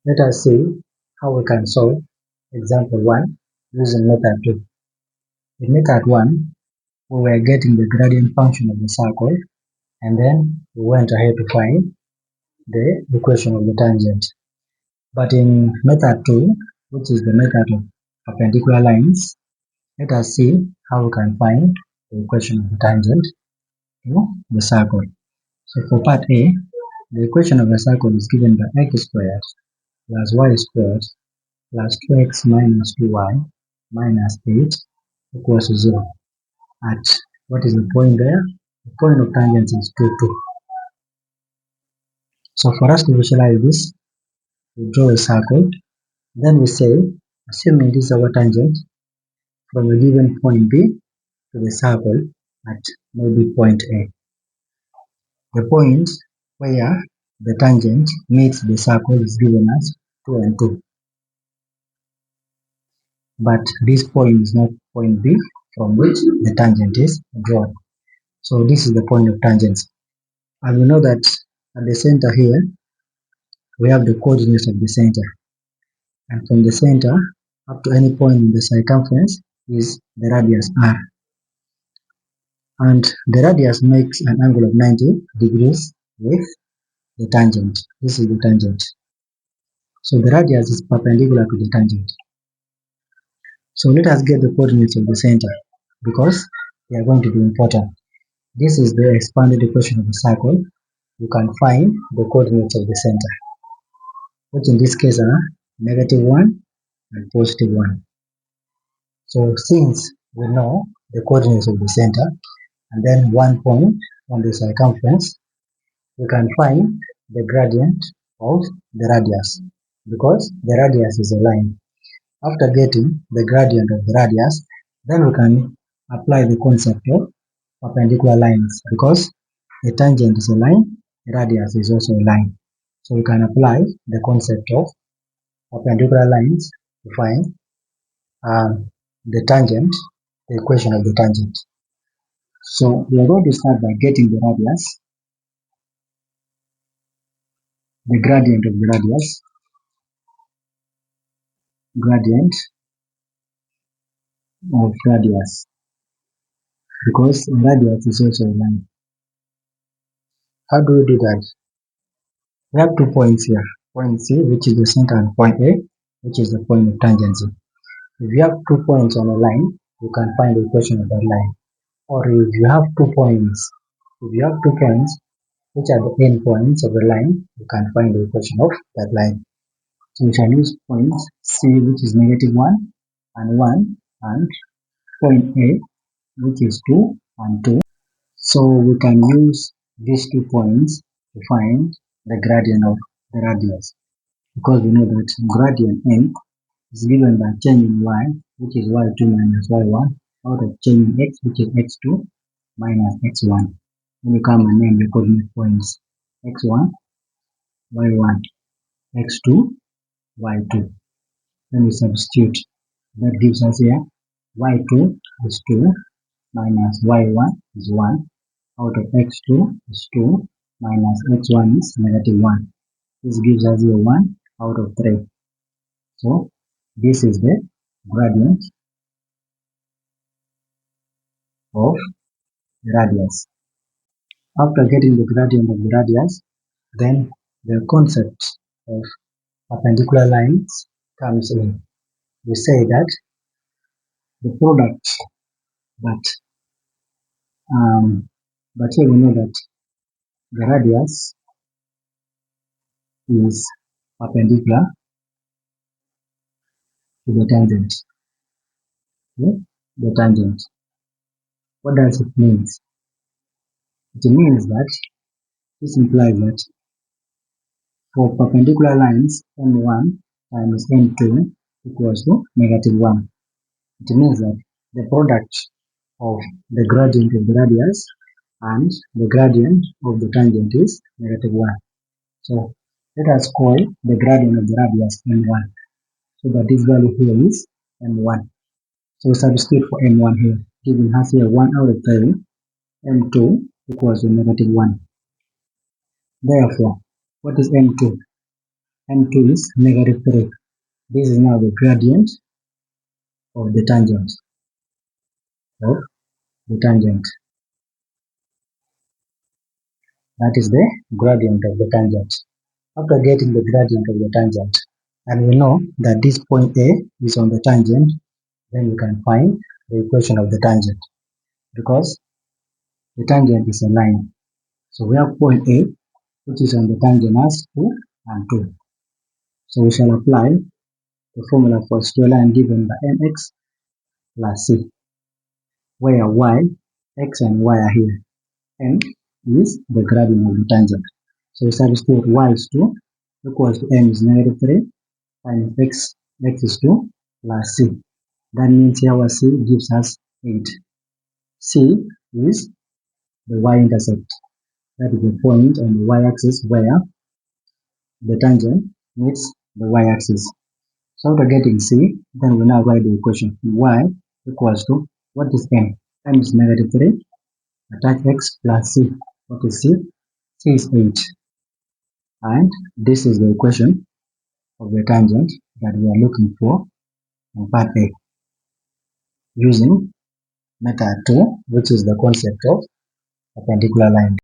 Let us see how we can solve example 1 using method 2. In method 1, we were getting the gradient function of the circle, and then we went ahead to find the equation of the tangent. But in method 2, which is the method of perpendicular lines, let us see how we can find the equation of the tangent to the circle. So for part A, the equation of the circle is given by x squared plus y squared plus 2x minus 2y minus 8 equals to 0. At what is the point there? The point of tangent is 2, 2. So for us to visualize this, we draw a circle. Then we say, assuming this is our tangent, from a given point B to the circle at maybe point A. The point where the tangent meets the circle is given as 2 and 2. But this point is not point B from which the tangent is drawn. So this is the point of tangents. And we know that at the center here, we have the coordinates of the center. And from the center up to any point in the circumference is the radius r. And the radius makes an angle of 90 degrees with the tangent. This is the tangent. So the radius is perpendicular to the tangent. So let us get the coordinates of the center because they are going to be important. This is the expanded equation of the circle. You can find the coordinates of the center, which in this case are -1 and +1. So since we know the coordinates of the center and then 1 point on the circumference, we can find the gradient of the radius because the radius is a line. After getting the gradient of the radius, then we can apply the concept of perpendicular lines because the tangent is a line, the radius is also a line. So we can apply the concept of perpendicular lines to find the tangent, the equation of the tangent. So we are going to start by getting the radius, the gradient of the radius, gradient of radius, because radius is also a line. How do we do that? We have 2 points here, point C, which is the center, and point A, which is the point of tangency. If you have 2 points on a line, you can find the equation of that line. Or if you have 2 points, which are the end points of the line, you can find the equation of that line. So we shall use points C, which is -1 and 1, and point A, which is 2 and 2. So we can use these 2 points to find the gradient of the radius, because we know that gradient n is given by changing y, which is y2 minus y1, out of changing x, which is x2 minus x1. Then you come and name the coordinate points x1, y1, x2, y2. Then we substitute. That gives us here y2 is 2 minus y1 is 1, out of x2 is 2 minus x1 is -1. This gives us here 1 out of 3. So this is the gradient of the radius. After getting the gradient of the radius, then the concept of perpendicular lines comes in. We say that the product, but here we know that the radius is perpendicular to the tangent. Okay? The tangent. What does it mean? It means that this implies that for perpendicular lines, n1 times n2 equals to -1. It means that the product of the gradient of the radius and the gradient of the tangent is -1. So let us call the gradient of the radius n1, so that this value here is n1. So substitute for n1 here, giving us here 1 out of 3, n2 equals to -1. Therefore, what is n2? m2 is -3. This is now the gradient of the tangent. That is the gradient of the tangent. After getting the gradient of the tangent, and we know that this point A is on the tangent, then we can find the equation of the tangent, because the tangent is a line. So we have point A, which is on the tangent as 2 and 2. So we shall apply the formula for straight line given by mx plus c, where y, x and y are here. M is the gradient of the tangent. So we substitute y is 2 equals to m is -3 times x is 2 plus c. That means here our c gives us 8. C is the y-intercept. That is the point on the y-axis where the tangent meets the y-axis. So after getting c, then we now write the equation. Y equals to, what is m? M is -3. Attach x plus c. What is c? C is 8. And this is the equation of the tangent that we are looking for in part A, using method 2, which is the concept of perpendicular line.